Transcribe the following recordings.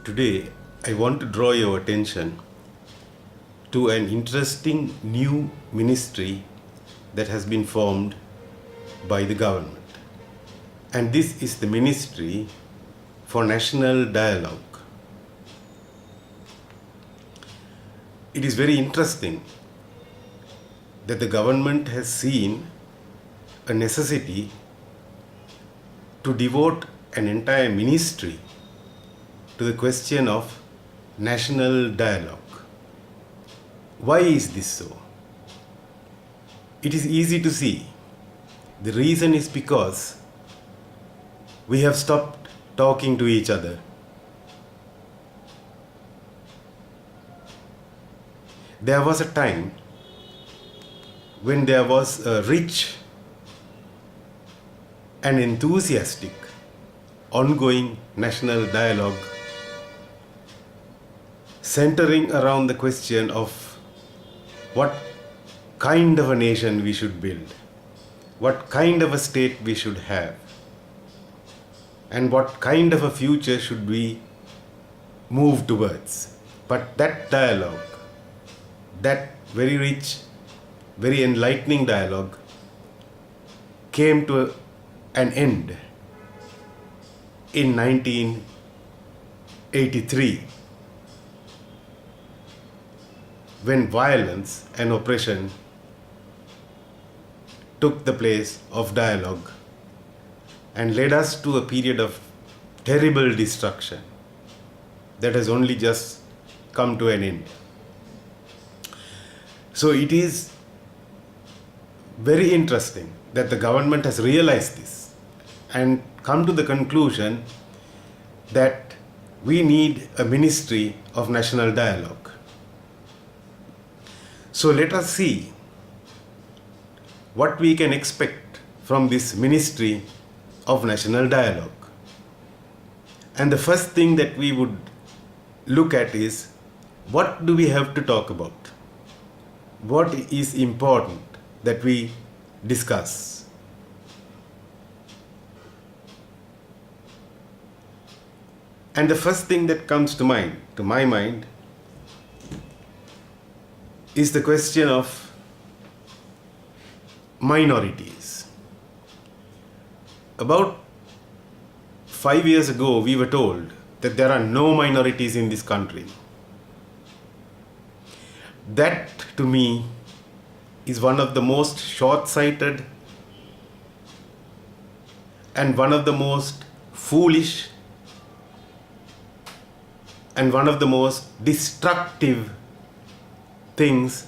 Today, I want to draw your attention to an interesting new ministry that has been formed by the government. And this is the Ministry for National Dialogue. It is very interesting that the government has seen a necessity to devote an entire ministry to the question of national dialogue. Why is this so? It is easy to see. The reason is because we have stopped talking to each other. There was a time when there was a rich and enthusiastic ongoing national dialogue centering around the question of what kind of a nation we should build, what kind of a state we should have, and what kind of a future should we move towards. But that dialogue, that very rich, very enlightening dialogue, came to an end in 1983, when violence and oppression took the place of dialogue and led us to a period of terrible destruction that has only just come to an end. So it is very interesting that the government has realized this and come to the conclusion that we need a ministry of national dialogue. So let us see what we can expect from this ministry of national dialogue. And the first thing that we would look at is, what do we have to talk about? What is important that we discuss? And the first thing that comes to my mind, is the question of minorities. About 5 years ago, we were told that there are no minorities in this country. That, to me, is one of the most short-sighted and one of the most foolish and one of the most destructive things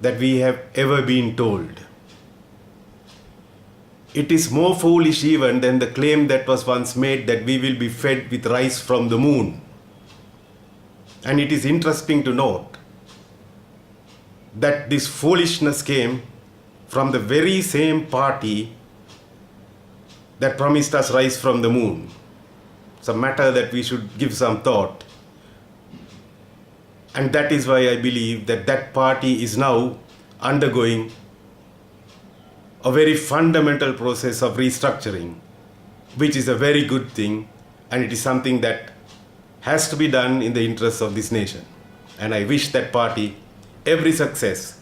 that we have ever been told. It is more foolish even than the claim that was once made that we will be fed with rice from the moon. And it is interesting to note that this foolishness came from the very same party that promised us rice from the moon. It's a matter that we should give some thought. And that is why I believe that that party is now undergoing a very fundamental process of restructuring, which is a very good thing, and it is something that has to be done in the interests of this nation. And I wish that party every success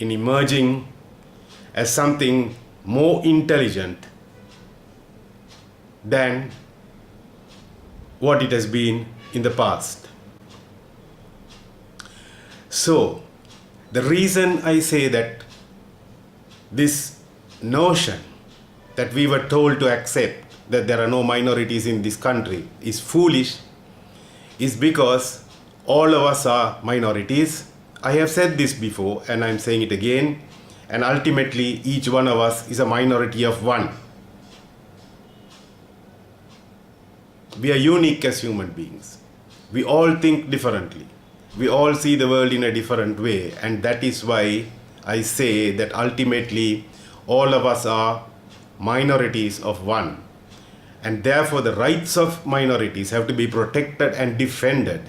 in emerging as something more intelligent than what it has been in the past. So, the reason I say that this notion that we were told to accept that there are no minorities in this country is foolish is because all of us are minorities. I have said this before and I'm saying it again, and ultimately each one of us is a minority of one. We are unique as human beings. We all think differently. We all see the world in a different way, and that is why I say that ultimately all of us are minorities of one, and therefore the rights of minorities have to be protected and defended.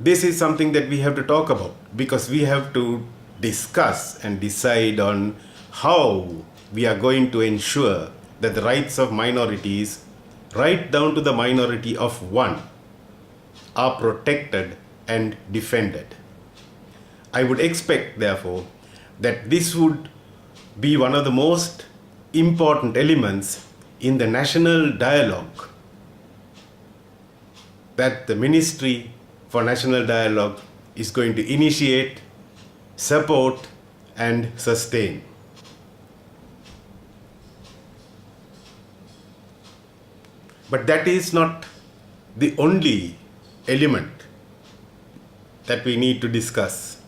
This is something that we have to talk about, because we have to discuss and decide on how we are going to ensure that the rights of minorities, right down to the minority of one, are protected and defended. I would expect, therefore, that this would be one of the most important elements in the national dialogue that the Ministry for National Dialogue is going to initiate, support, and sustain. But that is not the only element that we need to discuss.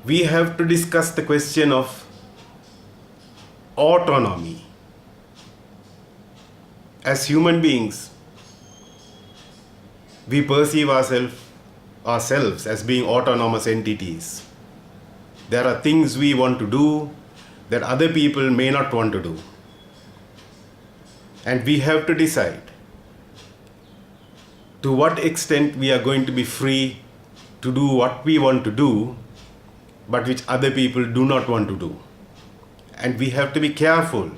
We have to discuss the question of autonomy. As human beings, we perceive ourselves as being autonomous entities. There are things we want to do that other people may not want to do. And we have to decide to what extent we are going to be free to do what we want to do, but which other people do not want to do. And we have to be careful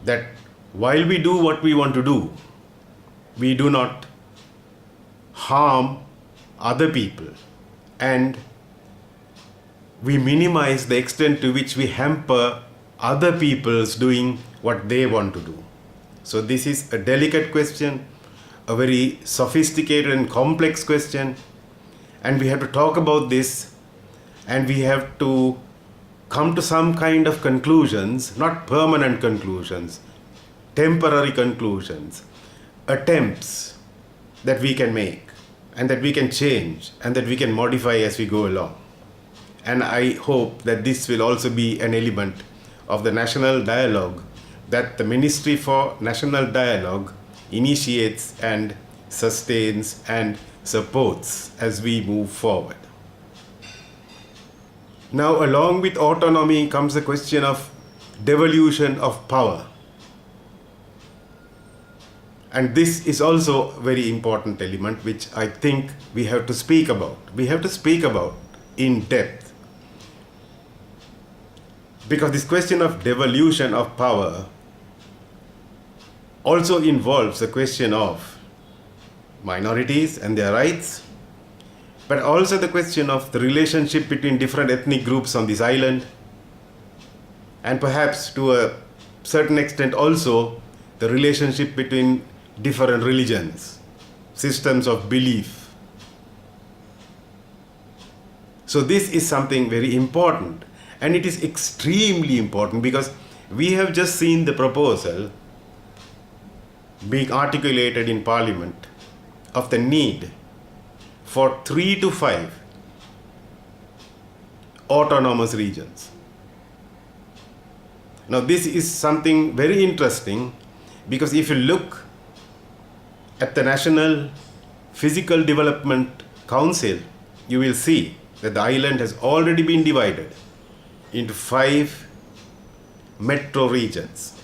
that while we do what we want to do, we do not harm other people, and we minimize the extent to which we hamper other people's doing what they want to do. So this is a delicate question, a very sophisticated and complex question, and we have to talk about this, and we have to come to some kind of conclusions, not permanent conclusions, temporary conclusions, attempts that we can make and that we can change and that we can modify as we go along. And I hope that this will also be an element of the national dialogue that the Ministry for National Dialogue initiates and sustains and supports as we move forward. Now, along with autonomy comes the question of devolution of power. And this is also a very important element which I think we have to speak about. We have to speak about in depth. Because this question of devolution of power also involves the question of minorities and their rights, but also the question of the relationship between different ethnic groups on this island, and perhaps to a certain extent also the relationship between different religions, systems of belief. So this is something very important, and it is extremely important because we have just seen the proposal being articulated in Parliament of the need for 3 to 5 autonomous regions. Now this is something very interesting because if you look at the National Physical Development Council, you will see that the island has already been divided into 5 metro regions.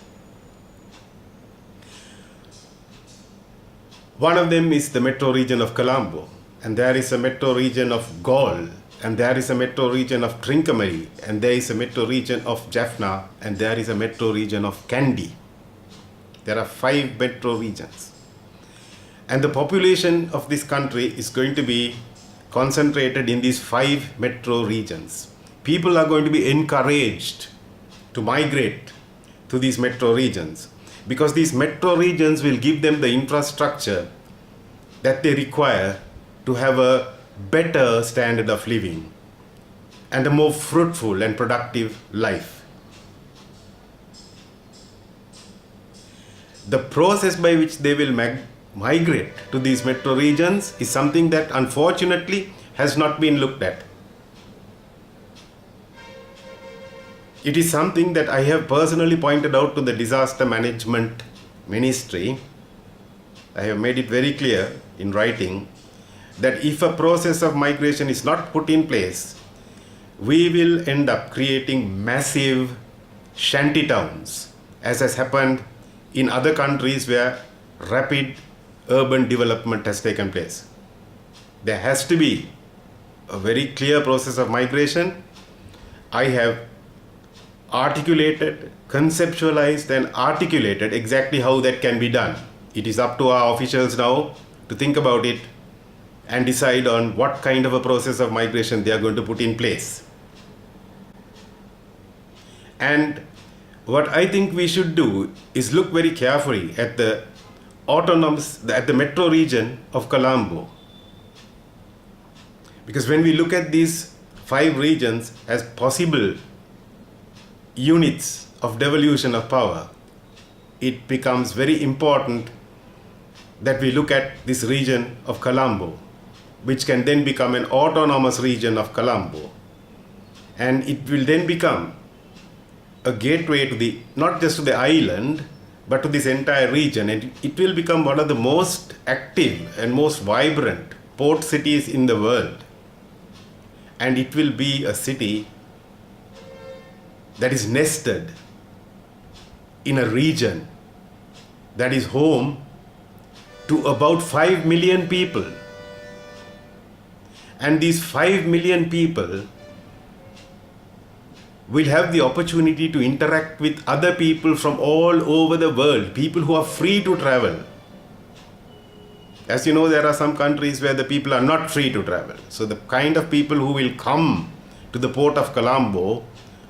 One of them is the metro region of Colombo, and there is a metro region of Galle, and there is a metro region of Trincomalee, and there is a metro region of Jaffna, and there is a metro region of Kandy. There are 5 metro regions. And the population of this country is going to be concentrated in these 5 metro regions. People are going to be encouraged to migrate to these metro regions because these metro regions will give them the infrastructure that they require to have a better standard of living and a more fruitful and productive life. The process by which they will migrate to these metro regions is something that unfortunately has not been looked at. It is something that I have personally pointed out to the Disaster Management Ministry. I have made it very clear in writing that if a process of migration is not put in place, we will end up creating massive shanty towns, as has happened in other countries where rapid urban development has taken place. There has to be a very clear process of migration. I have articulated, conceptualized, and articulated exactly how that can be done. It is up to our officials now to think about it and decide on what kind of a process of migration they are going to put in place. And what I think we should do is look very carefully at the metro region of Colombo. Because when we look at these 5 regions as possible units of devolution of power, it becomes very important that we look at this region of Colombo, which can then become an autonomous region of Colombo. And it will then become a gateway to not just to the island, but to this entire region. And it will become one of the most active and most vibrant port cities in the world. And it will be a city that is nested in a region that is home to about 5 million people. And these 5 million people will have the opportunity to interact with other people from all over the world, people who are free to travel. As you know, there are some countries where the people are not free to travel. So the kind of people who will come to the port of Colombo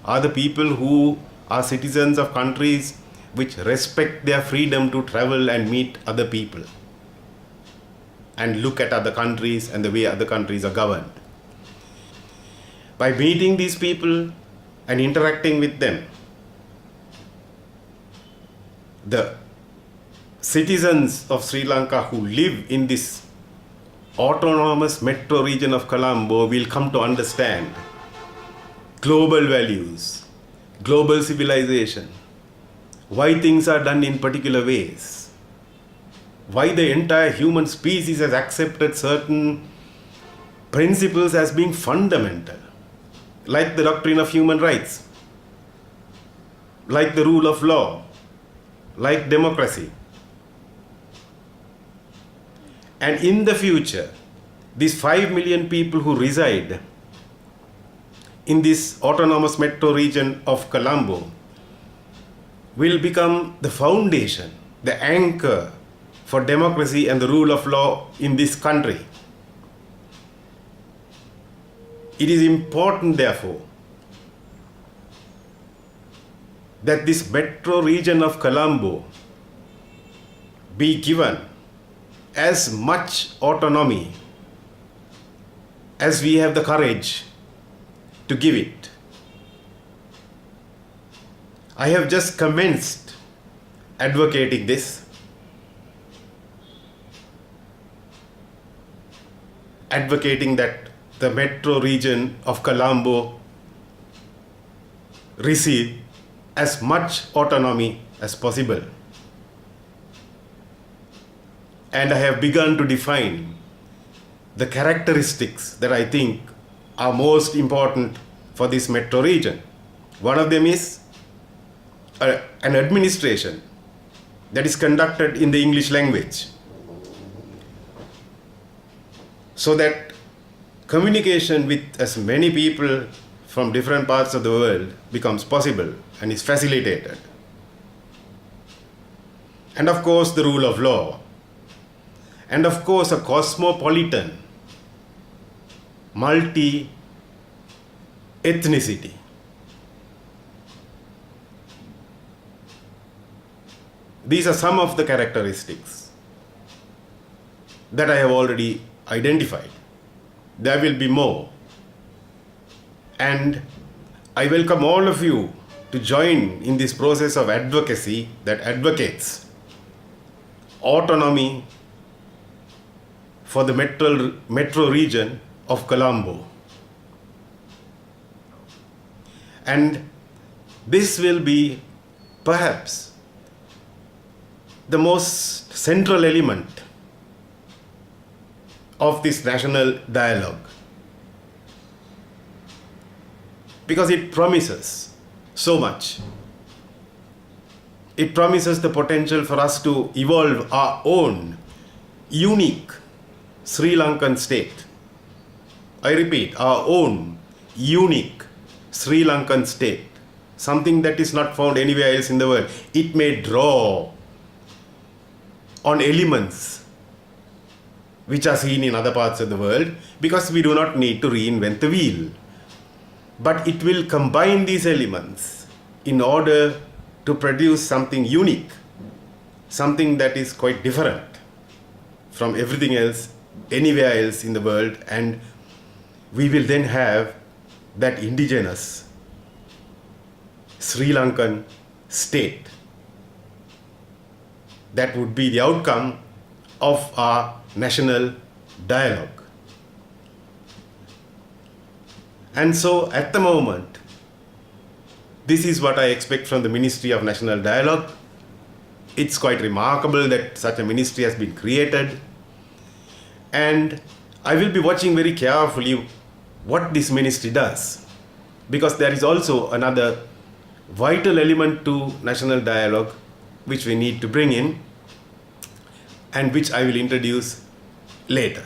are the people who are citizens of countries which respect their freedom to travel and meet other people and look at other countries and the way other countries are governed. By meeting these people and interacting with them, the citizens of Sri Lanka who live in this autonomous metro region of Colombo will come to understand global values, global civilization, why things are done in particular ways, why the entire human species has accepted certain principles as being fundamental, like the doctrine of human rights, like the rule of law, like democracy. And in the future, these 5 million people who reside in this autonomous metro region of Colombo will become the foundation, the anchor for democracy and the rule of law in this country. It is important, therefore, that this metro region of Colombo be given as much autonomy as we have the courage to give it. I have just commenced advocating this. Advocating that the metro region of Colombo receive as much autonomy as possible. And I have begun to define the characteristics that I think are most important for this metro region. One of them is an administration that is conducted in the English language, so that communication with as many people from different parts of the world becomes possible and is facilitated. And of course, the rule of law. And of course, a cosmopolitan, multi-ethnicity. These are some of the characteristics that I have already identified. There will be more. And I welcome all of you to join in this process of advocacy that advocates autonomy for the metro region of Colombo. And this will be perhaps the most central element of this national dialogue, because it promises so much. It promises the potential for us to evolve our own unique Sri Lankan state. I repeat, our own unique Sri Lankan state, something that is not found anywhere else in the world. It may draw on elements which are seen in other parts of the world, because we do not need to reinvent the wheel. But it will combine these elements in order to produce something unique, something that is quite different from everything else, anywhere else in the world, and we will then have that indigenous Sri Lankan state. That would be the outcome of our national dialogue. And so at the moment, this is what I expect from the Ministry of National Dialogue. It's quite remarkable that such a ministry has been created. And I will be watching very carefully what this ministry does, because there is also another vital element to national dialogue which we need to bring in, and which I will introduce later.